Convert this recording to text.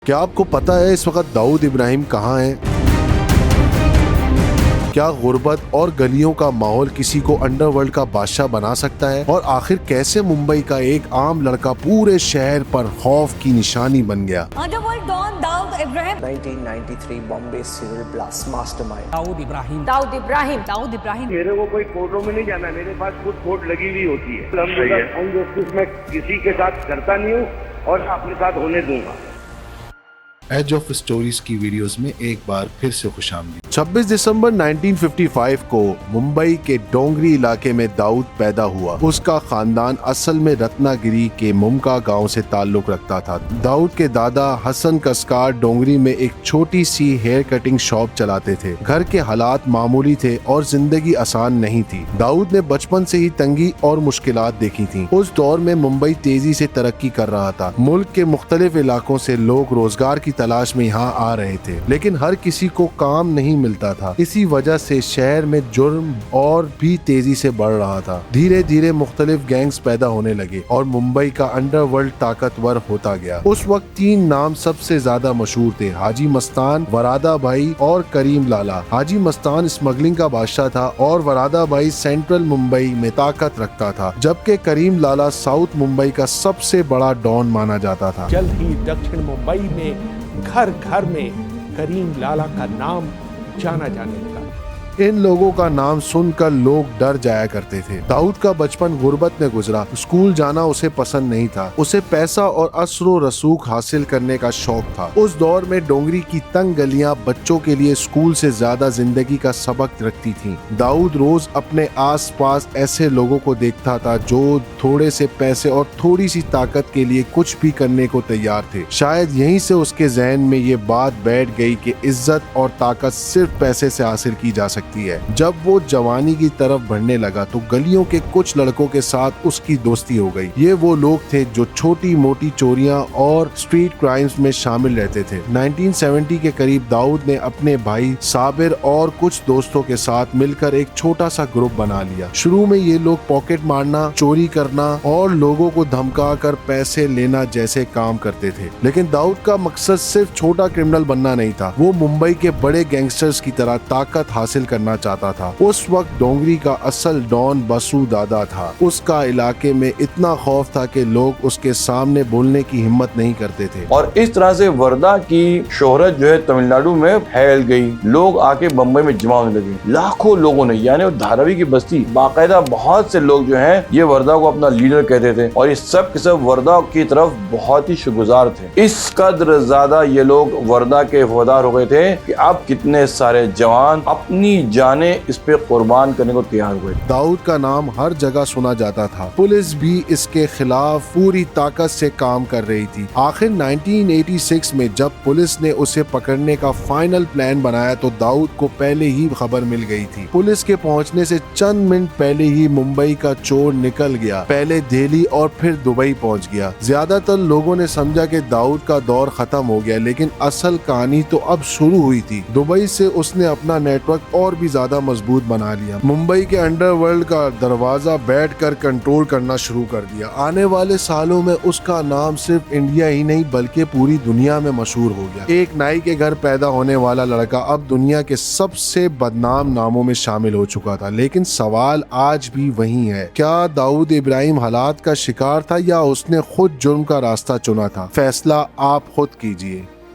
क्या आपको पता है इस वक्त दाऊद इब्राहिम कहाँ है? क्या गुर्बत और गलियों का माहौल किसी को अंडरवर्ल्ड का बादशाह बना सकता है? और आखिर कैसे मुंबई का एक आम लड़का पूरे शहर पर खौफ की निशानी बन गया? Underworld don Dawood Ibrahim 1993 Bombay civil blast mastermind Dawood Ibrahim मेरे को कोई कोर्टों में नहीं जाना, मेरे पास खुद कोर्ट लगी हुई होती है। अनजस्टिस मैं किसी के साथ करता नहीं हूँ और अपने साथ होने दूंगा। एज ऑफ स्टोरीज की वीडियोस में एक बार फिर से खुशामदीद। 26 दिसंबर 1955 को मुंबई के डोंगरी इलाके में दाऊद पैदा हुआ। उसका खानदान असल में रत्नागिरी के मुमका गांव से ताल्लुक रखता था। दाऊद के दादा हसन कसकार डोंगरी में एक छोटी सी हेयर कटिंग शॉप चलाते थे। घर के हालात मामूली थे और जिंदगी आसान नहीं थी। दाऊद ने बचपन से ही तंगी और मुश्किलात देखी थी। उस दौर में मुंबई तेजी से तरक्की कर रहा था। मुल्क के मुख्तलिफ इलाकों से लोग रोजगार की तलाश में यहाँ आ रहे थे, लेकिन हर किसी को काम नहीं मिलता था। इसी वजह से शहर में जुर्म और भी तेजी से बढ़ रहा था। धीरे धीरे मुख्तलिफ गैंग्स पैदा होने लगे और मुंबई का अंडरवर्ल्ड ताकतवर होता गया। उस वक्त 3 नाम सबसे ज्यादा मशहूर थे: हाजी मस्तान, वरादा भाई और करीम लाला। हाजी मस्तान स्मगलिंग का बादशाह था और वरादा भाई सेंट्रल मुंबई में ताकत रखता था, जबकि करीम लाला साउथ मुंबई का सबसे बड़ा डॉन माना जाता था। जल्द ही दक्षिण मुंबई में घर घर में करीम लाला का नाम जाना जाने लगा। इन लोगों का नाम सुनकर लोग डर जाया करते थे। दाऊद का बचपन गुर्बत में गुजरा। स्कूल जाना उसे पसंद नहीं था। उसे पैसा और असरो रसूख हासिल करने का शौक था। उस दौर में डोंगरी की तंग गलियां बच्चों के लिए स्कूल से ज्यादा जिंदगी का सबक रखती थीं। दाऊद रोज अपने आसपास ऐसे लोगों को देखता था जो थोड़े से पैसे और थोड़ी सी ताकत के लिए कुछ भी करने को तैयार थे। शायद यहीं से उसके जहन में ये बात बैठ गई कि इज्जत और ताकत सिर्फ पैसे से हासिल की जा सकती है। जब वो जवानी की तरफ बढ़ने लगा तो गलियों के कुछ लड़कों के साथ उसकी दोस्ती हो गई। ये वो लोग थे जो छोटी मोटी चोरियां और स्ट्रीट क्राइम्स में शामिल रहते थे। 1970 के करीब दाऊद ने अपने भाई साबिर और कुछ दोस्तों के साथ मिलकर एक छोटा सा ग्रुप बना लिया। शुरू में ये लोग पॉकेट मारना, चोरी करना और लोगों को धमका कर पैसे लेना जैसे काम करते थे, लेकिन दाऊद का मकसद सिर्फ छोटा क्रिमिनल बनना नहीं था। वो मुंबई के बड़े गैंगस्टर्स की तरह ताकत हासिल करना चाहता था। उस वक्त डोंगरी का असल डॉन बसू दादा था। उसका इलाके में इतना खौफ था कि लोग उसके सामने बोलने की हिम्मत नहीं करते थे। और इस तरह से वर्दा की शोहरत जो है तमिलनाडु में फैल गई। लोग आके बम्बई में जमा होने लगे। लाखों लोगों ने, यानी धारावी की बस्ती, बाकायदा बहुत से लोग जो हैं ये वर्दा को अपना लीडर कहते थे और ये सब के सब वर्दा की तरफ बहुत ही शुक्रगुजार थे। इस कदर ज्यादा ये लोग वर्दा के वफादार हो गए थे कि अब कितने सारे जवान अपनी जाने इस पे कुर्बान करने को तैयार हुए। दाऊद का नाम हर जगह सुना जाता था। पुलिस भी इसके खिलाफ पूरी ताकत से काम कर रही थी। आखिर 1986 में जब पुलिस ने उसे पकड़ने का फाइनल प्लान बनाया तो दाऊद को पहले ही खबर मिल गई थी। पुलिस के पहुंचने से चंद मिनट पहले ही मुंबई का चोर निकल गया। पहले दिल्ली और फिर दुबई पहुंच गया। ज्यादातर लोगों ने समझा कि दाऊद का दौर खत्म हो गया, लेकिन असल कहानी तो अब शुरू हुई थी। दुबई से उसने अपना नेटवर्क और भी ज्यादा मजबूत बना लिया। मुंबई के अंडरवर्ल्ड का दरवाजा बैठकर कंट्रोल करना शुरू कर दिया। आने वाले सालों में उसका नाम सिर्फ इंडिया ही नहीं बल्कि पूरी दुनिया में मशहूर हो गया। एक नाई के घर पैदा होने वाला लड़का अब दुनिया के सबसे बदनाम नामों में शामिल हो चुका था। लेकिन सवाल आज भी वही है, क्या दाऊद इब्राहिम हालात का शिकार था या उसने खुद जुर्म का रास्ता चुना था? फैसला आप खुद कीजिए।